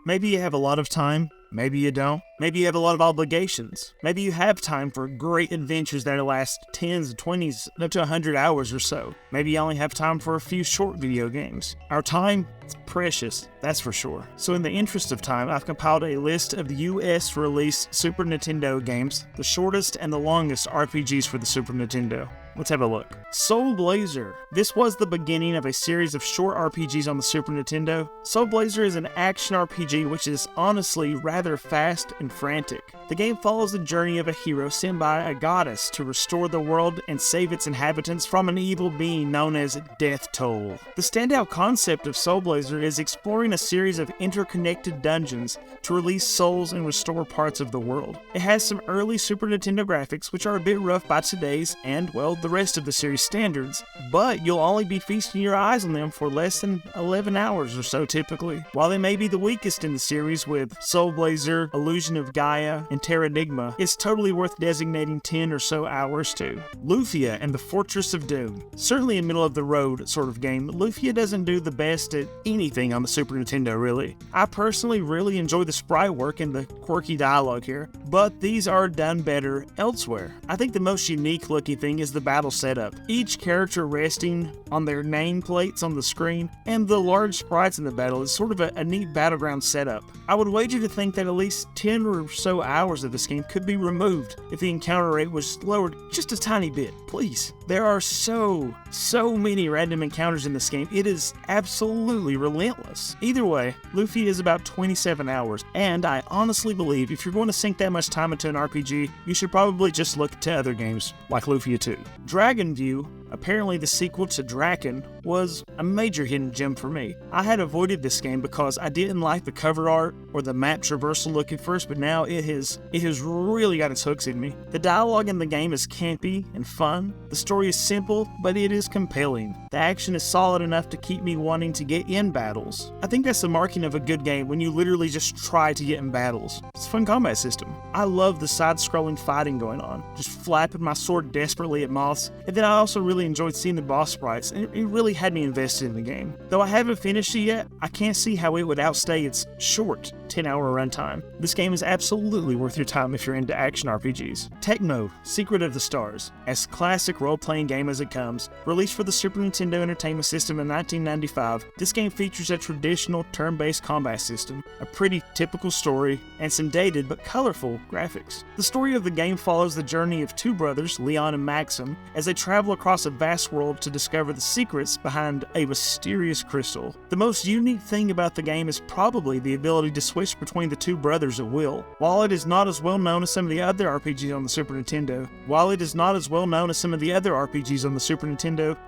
Maybe you have a lot of time. Maybe you don't. Maybe you have a lot of obligations. Maybe you have time for great adventures that last 10s, 20s, up to 100 hours or so. Maybe you only have time for a few short video games. Our time is precious, that's for sure. So in the interest of time, I've compiled a list of the US released Super Nintendo games, the shortest and the longest RPGs for the Super Nintendo. Let's have a look. Soul Blazer. This was the beginning of a series of short RPGs on the Super Nintendo. Soul Blazer is an action RPG which is honestly rather fast and frantic. The game follows the journey of a hero sent by a goddess to restore the world and save its inhabitants from an evil being known as Death Toll. The standout concept of Soul Blazer is exploring a series of interconnected dungeons to release souls and restore parts of the world. It has some early Super Nintendo graphics which are a bit rough by today's and, well, the rest of the series standards, but you'll only be feasting your eyes on them for less than 11 hours or so typically. While they may be the weakest in the series with Soul Blazer, Illusion of Gaia, and Terranigma, it's totally worth designating 10 or so hours to. Lufia and the Fortress of Doom. Certainly a middle-of-the-road sort of game, Lufia doesn't do the best at anything on the Super Nintendo really. I personally really enjoy the sprite work and the quirky dialogue here, but these are done better elsewhere. I think the most unique looking thing is the battle setup. Each character resting on their nameplates on the screen, and the large sprites in the battle is sort of a neat battleground setup. I would wager to think that at least 10 or so hours of this game could be removed if the encounter rate was lowered just a tiny bit, please. There are so many random encounters in this game, it is absolutely relentless. Either way, Luffy is about 27 hours, and I honestly believe if you're going to sink that much time into an RPG, you should probably just look to other games like Lufia 2. Dragon View, apparently the sequel to Draken, was a major hidden gem for me. I had avoided this game because I didn't like the cover art or the map traversal look at first, but now it has really got its hooks in me. The dialogue in the game is campy and fun. The story is simple, but it is compelling. The action is solid enough to keep me wanting to get in battles. I think that's the marking of a good game when you literally just try to get in battles. It's a fun combat system. I love the side-scrolling fighting going on, just flapping my sword desperately at moths, and then I also really enjoyed seeing the boss sprites, and it really had me invested in the game. Though I haven't finished it yet, I can't see how it would outstay its short 10-hour runtime. This game is absolutely worth your time if you're into action RPGs. Tecmo, Secret of the Stars, as classic role-playing game as it comes, released for the Super Nintendo Entertainment System in 1995, this game features a traditional turn-based combat system, a pretty typical story, and some dated but colorful graphics. The story of the game follows the journey of two brothers, Leon and Maxim, as they travel across a vast world to discover the secrets behind a mysterious crystal. The most unique thing about the game is probably the ability to switch between the two brothers at will. While it is not as well known as some of the other RPGs on the Super Nintendo,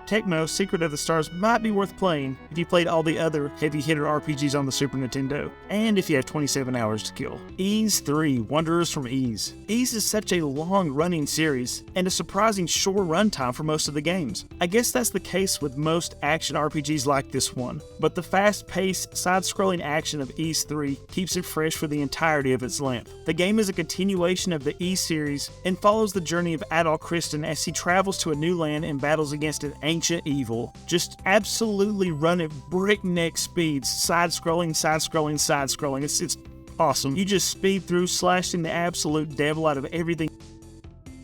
Tecmo Secret of the Stars might be worth playing if you played all the other heavy hitter RPGs on the Super Nintendo, and if you have 27 hours to kill. Ys 3, Wanderers from Ys. Ys is such a long-running series, and a surprising short runtime for most of the games. I guess that's the case with most action RPGs like this one, but the fast-paced, side-scrolling action of Ys 3 keeps it fresh for the entirety of its length. The game is a continuation of the Ys series and follows the journey of Adol Christen as he travels to a new land and battles against an ancient evil. Just absolutely run at breakneck speeds, side-scrolling. It's awesome. You just speed through, slashing the absolute devil out of everything.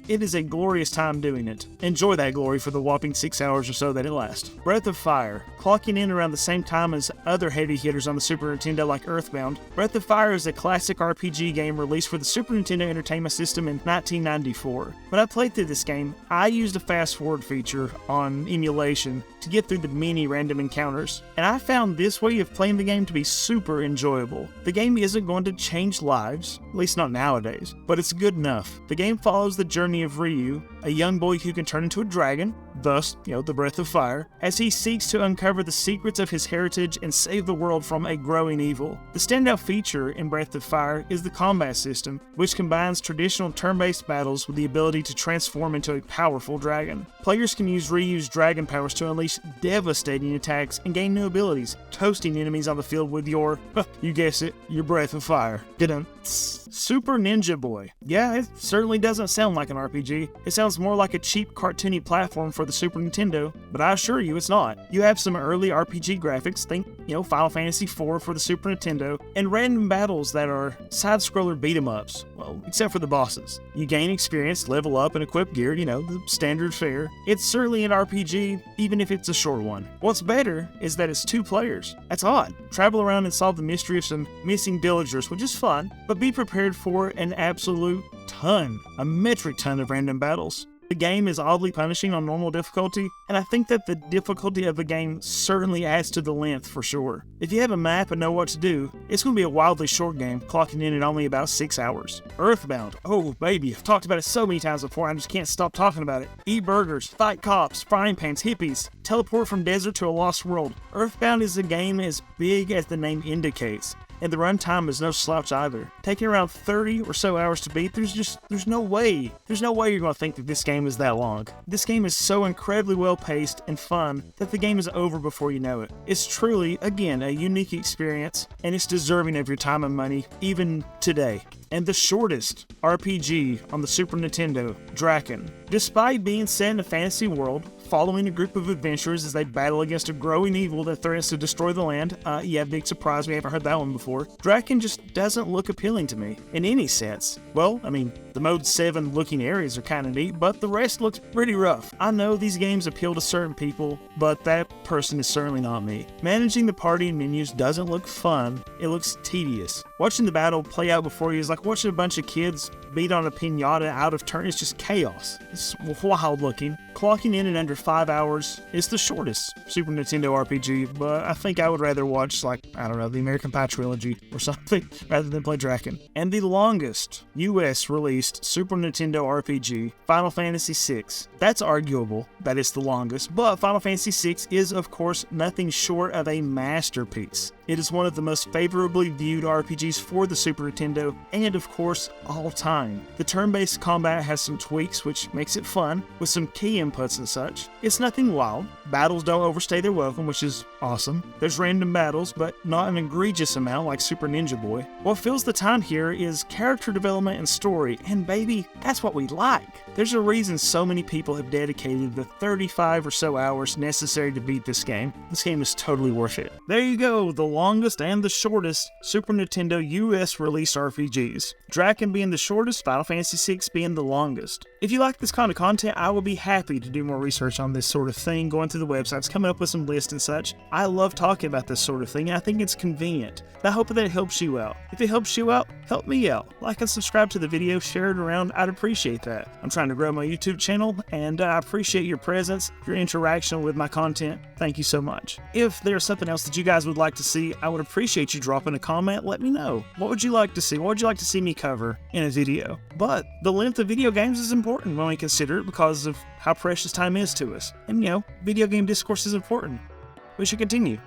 It is a glorious time doing it. Enjoy that glory for the whopping 6 hours or so that it lasts. Breath of Fire. Clocking in around the same time as other heavy hitters on the Super Nintendo like Earthbound, Breath of Fire is a classic RPG game released for the Super Nintendo Entertainment System in 1994. When I played through this game, I used a fast forward feature on emulation to get through the many random encounters, and I found this way of playing the game to be super enjoyable. The game isn't going to change lives, at least not nowadays, but it's good enough. The game follows the journey of Ryu, a young boy who can turn into a dragon, thus, the Breath of Fire, as he seeks to uncover the secrets of his heritage and save the world from a growing evil. The standout feature in Breath of Fire is the combat system, which combines traditional turn-based battles with the ability to transform into a powerful dragon. Players can use Ryu's dragon powers to unleash devastating attacks and gain new abilities, toasting enemies on the field with your, you guessed it, your Breath of Fire. Dun-dun. Super Ninja Boy. Yeah, it certainly doesn't sound like an RPG. It sounds more like a cheap cartoony platform for for the Super Nintendo, but I assure you it's not. You have some early RPG graphics, think, Final Fantasy IV for the Super Nintendo, and random battles that are side-scroller beat-em-ups, well, except for the bosses. You gain experience, level up, and equip gear, the standard fare. It's certainly an RPG, even if it's a short one. What's better is that it's 2 players. That's odd. Travel around and solve the mystery of some missing villagers, which is fun, but be prepared for an absolute ton, a metric ton of random battles. The game is oddly punishing on normal difficulty, and I think that the difficulty of the game certainly adds to the length for sure. If you have a map and know what to do, it's going to be a wildly short game, clocking in at only about 6 hours. Earthbound, oh baby, I've talked about it so many times before, I just can't stop talking about it. Eat burgers, fight cops, frying pans, hippies, teleport from desert to a lost world. Earthbound is a game as big as the name indicates, and the runtime is no slouch either. Taking around 30 or so hours to beat, there's no way you're going to think that this game is that long. This game is so incredibly well paced and fun that the game is over before you know it. It's truly, again, a unique experience, and it's deserving of your time and money, even today. And the shortest RPG on the Super Nintendo, Draken. Despite being set in a fantasy world, following a group of adventurers as they battle against a growing evil that threatens to destroy the land, big surprise, we haven't heard that one before, Draken just doesn't look appealing to me, in any sense. Well, the Mode 7 looking areas are kinda neat, but the rest looks pretty rough. I know these games appeal to certain people, but that person is certainly not me. Managing the party and menus doesn't look fun, it looks tedious. Watching the battle play out before you is like watching a bunch of kids beat on a piñata out of turn. It's just chaos. It's wild looking. Clocking in at under 5 hours. It's the shortest Super Nintendo RPG, but I think I would rather watch, the American Pie trilogy or something rather than play Draken. And the longest US released Super Nintendo RPG, Final Fantasy VI. That's arguable that it's the longest, but Final Fantasy VI is, of course, nothing short of a masterpiece. It is one of the most favorably viewed RPGs for the Super Nintendo, and of course, all time. The turn-based combat has some tweaks, which makes it fun, with some key inputs and such. It's nothing wild. Battles don't overstay their welcome, which is awesome. There's random battles, but not an egregious amount like Super Ninja Boy. What fills the time here is character development and story, and baby, that's what we like. There's a reason so many people have dedicated the 35 or so hours necessary to beat this game. This game is totally worth it. There you go, the longest and the shortest Super Nintendo US release RPGs. Draken being the shortest, Final Fantasy VI being the longest. If you like this kind of content, I would be happy to do more research on this sort of thing, going through the websites, coming up with some lists and such. I love talking about this sort of thing, and I think it's convenient. I hope that it helps you out. If it helps you out, help me out. Like and subscribe to the video, share it around, I'd appreciate that. I'm trying to grow my YouTube channel, and I appreciate your presence, your interaction with my content. Thank you so much. If there's something else that you guys would like to see, I would appreciate you dropping a comment. Let me know. What would you like to see? What would you like to see me cover in a video? But the length of video games is important when we consider it because of how precious time is to us. And video game discourse is important. We should continue.